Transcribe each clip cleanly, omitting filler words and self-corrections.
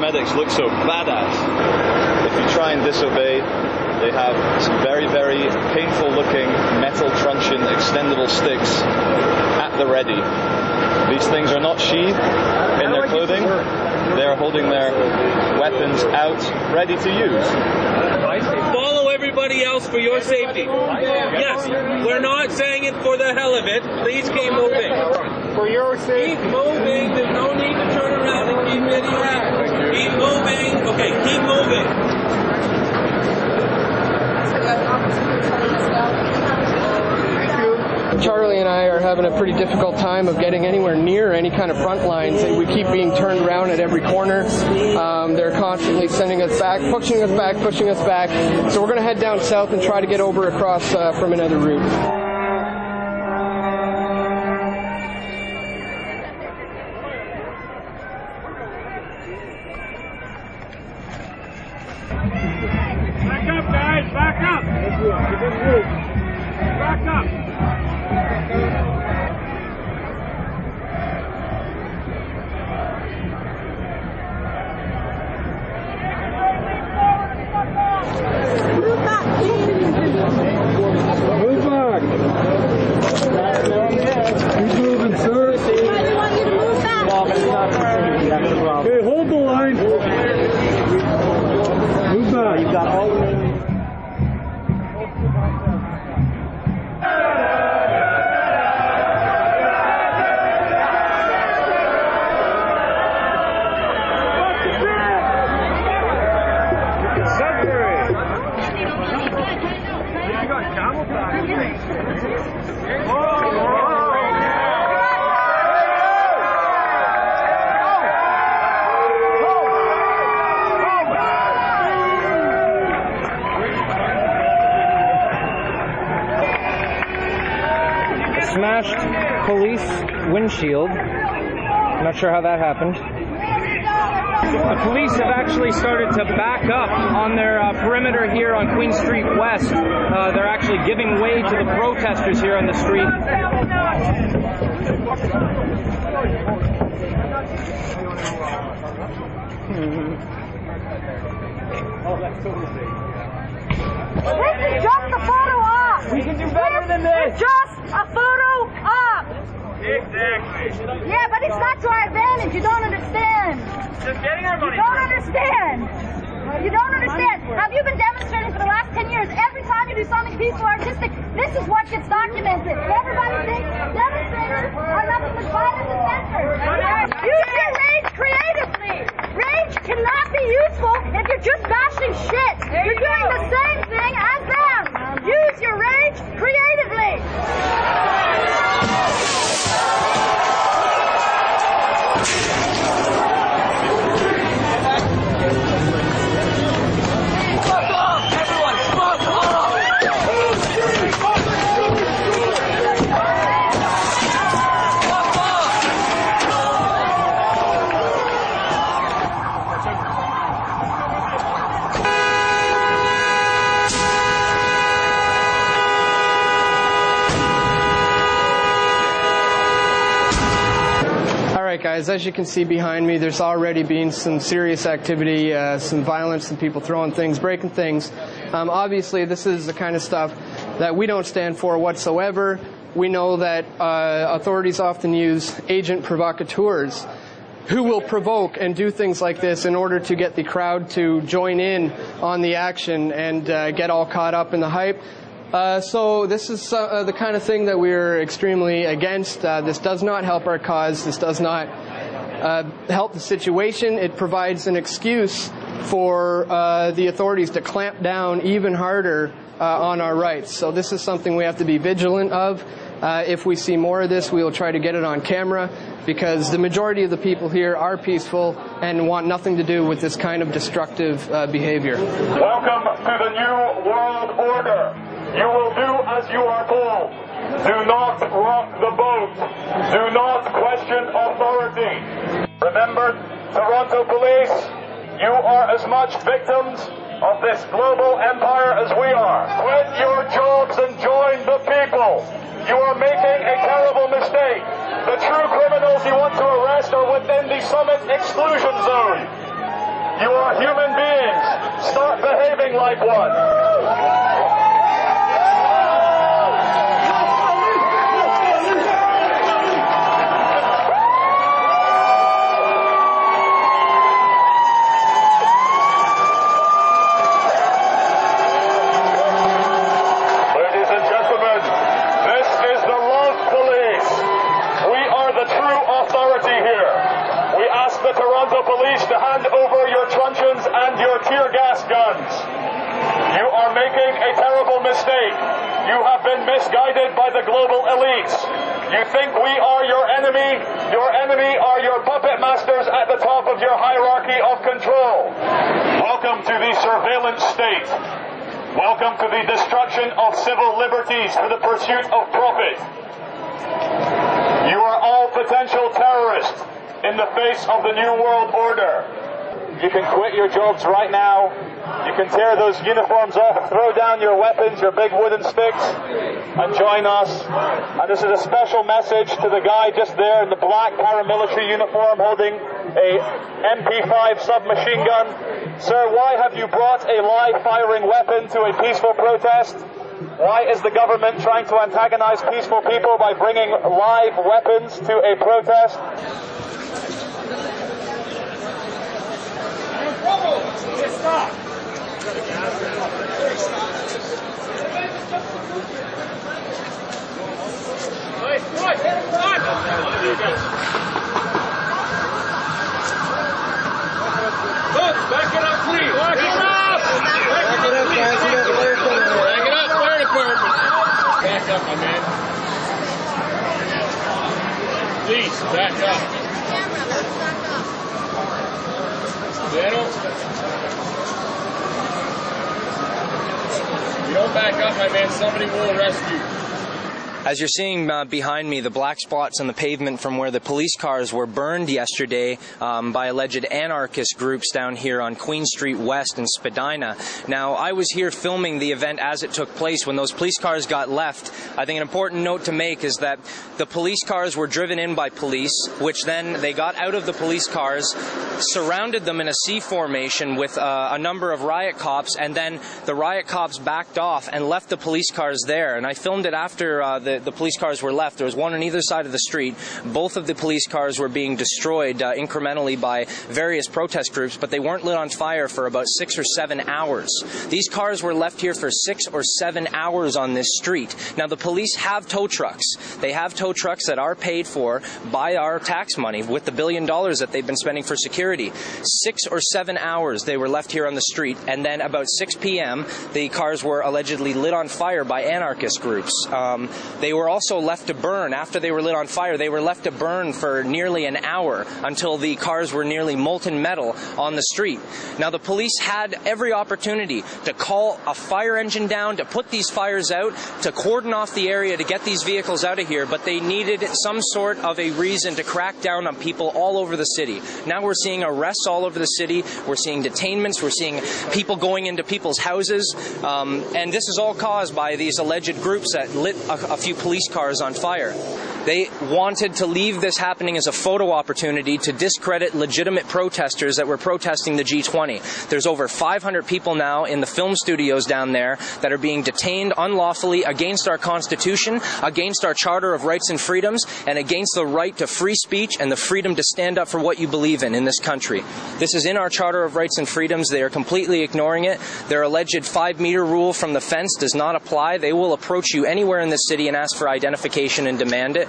paramedics look so badass. If you try and disobey, they have some very, very painful-looking metal truncheon extendable sticks at the ready. These things are not sheathed in their clothing. They are holding their weapons out, ready to use. Follow everybody else for your safety. Yes, we're not saying it for the hell of it. Please keep moving. For your safety. Keep moving. There's no need to turn around and keep videoing. Keep moving. Okay, keep moving. Charlie and I are having a pretty difficult time of getting anywhere near any kind of front lines. We keep being turned around at every corner. They're constantly sending us back, pushing us back. So we're going to head down south and try to get over across from another route. Back up, guys! Back up! Back up! Move back! Keep moving, sir. I want you to move back! Okay, hold the line. Move back. You've got all the Smashed police windshield. I'm not sure how that happened. The police have actually started to back up on their perimeter here on Queen Street West. They're actually giving way to the protesters here on the street. This is just a photo op! We can do better than this! It's just a photo op! Exactly. Yeah, but it's not to our advantage. You don't understand. Just getting our money. You don't understand. You don't understand. Have you been demonstrating for the last 10 years? Every time you do something peaceful or artistic, this is what gets documented. Everybody thinks demonstrators are nothing but violent and censored. Use your rage creatively. Rage cannot be useful if you're just bashing shit. You're doing the same thing as them. Use your rage creatively. Alright guys, as you can see behind me, there's already been some serious activity, some violence, some people throwing things, breaking things. Obviously this is the kind of stuff that we don't stand for whatsoever. We know that authorities often use agent provocateurs who will provoke and do things like this in order to get the crowd to join in on the action and get all caught up in the hype. So this is the kind of thing that we're extremely against. This does not help our cause. This does not help the situation. It provides an excuse for the authorities to clamp down even harder on our rights. So this is something we have to be vigilant of. If we see more of this, we will try to get it on camera, because the majority of the people here are peaceful and want nothing to do with this kind of destructive behavior. Welcome to the New World Order. You will do as you are told. Do not rock the boat. Do not question authority. Remember, Toronto Police, you are as much victims of this global empire as we are. Quit your jobs and join the people. You are making a terrible mistake. The true criminals you want to arrest are within the Summit exclusion zone. You are human beings. Start behaving like one. Police to hand over your truncheons and your tear gas guns. You are making a terrible mistake. You have been misguided by the global elites. You think we are your enemy. Your enemy are your puppet masters at the top of your hierarchy of control. Welcome to the surveillance state. Welcome to the destruction of civil liberties for the pursuit of profit. You are all potential terrorists in the face of the New World Order. You can quit your jobs right now. You can tear those uniforms off, throw down your weapons, your big wooden sticks, and join us. And this is a special message to the guy just there in the black paramilitary uniform holding a MP5 submachine gun. Sir, why have you brought a live-firing weapon to a peaceful protest? Why is the government trying to antagonize peaceful people by bringing live weapons to a protest? Stop! Back it up, please! Back it up! Back it up, guys! Back it up, fire department! Back up, my man. Please, back up. You don't back up, my man. Somebody will arrest you. As you're seeing behind me, the black spots on the pavement from where the police cars were burned yesterday by alleged anarchist groups down here on Queen Street West in Spadina. Now, I was here filming the event as it took place when those police cars got left. I think an important note to make is that the police cars were driven in by police, which then they got out of the police cars, surrounded them in a C formation with a number of riot cops, and then the riot cops backed off and left the police cars there. And I filmed it after the police cars were left. There was one on either side of the street. Both of the police cars were being destroyed incrementally by various protest groups, but they weren't lit on fire for about 6 or 7 hours. These cars were left here for 6 or 7 hours on this street. Now, the police have tow trucks. They have tow trucks that are paid for by our tax money with the $1 billion that they've been spending for security. 6 or 7 hours they were left here on the street, and then about 6 p.m. the cars were allegedly lit on fire by anarchist groups. They were also left to burn. After they were lit on fire, they were left to burn for nearly an hour until the cars were nearly molten metal on the street. Now, the police had every opportunity to call a fire engine down, to put these fires out, to cordon off the area, to get these vehicles out of here, but they needed some sort of a reason to crack down on people all over the city. Now we're seeing arrests all over the city. We're seeing detainments. We're seeing people going into people's houses. And this is all caused by these alleged groups that lit a few police cars on fire. They wanted to leave this happening as a photo opportunity to discredit legitimate protesters that were protesting the G20. There's over 500 people now in the film studios down there that are being detained unlawfully against our Constitution, against our Charter of Rights and Freedoms, and against the right to free speech and the freedom to stand up for what you believe in this country. This is in our Charter of Rights and Freedoms. They are completely ignoring it. Their alleged 5-meter rule from the fence does not apply. They will approach you anywhere in this city and ask for identification and demand it.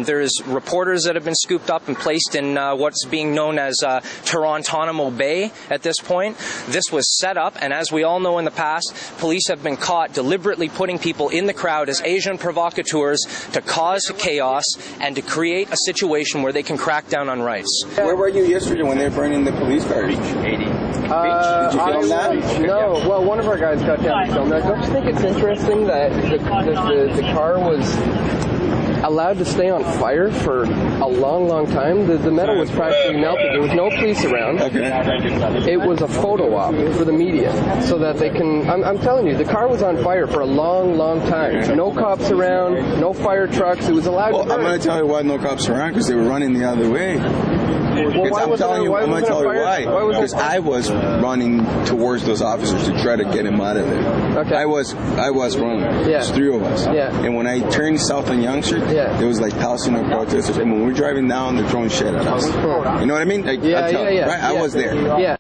There's reporters that have been scooped up and placed in what's being known as Torontonomo Bay at this point. This was set up, and as we all know in the past, police have been caught deliberately putting people in the crowd as Asian provocateurs to cause chaos and to create a situation where they can crack down on rights. Where were you yesterday when they were burning the police cars? Did you film that? No. Well, one of our guys got down to film that. Don't you think it's interesting that the car was allowed to stay on fire for a long, long time. The metal was practically melted. There was no police around. Okay. It was a photo op for the media, so that they can. I'm telling you, the car was on fire for a long, long time. No cops around, no fire trucks. It was allowed to burn. I'm going to tell you why no cops around, because they were running the other way. Well, I'm telling you, I'm going to tell you why. Because I was running towards those officers to try to get him out of there. Okay. I was running. Yeah. There's three of us. Yeah. And when I turned south on Young Street, there was like Palestinian protesters. And when we're driving down, they're throwing shit at us. You know what I mean? Like, Yeah. right? I was there. Yeah.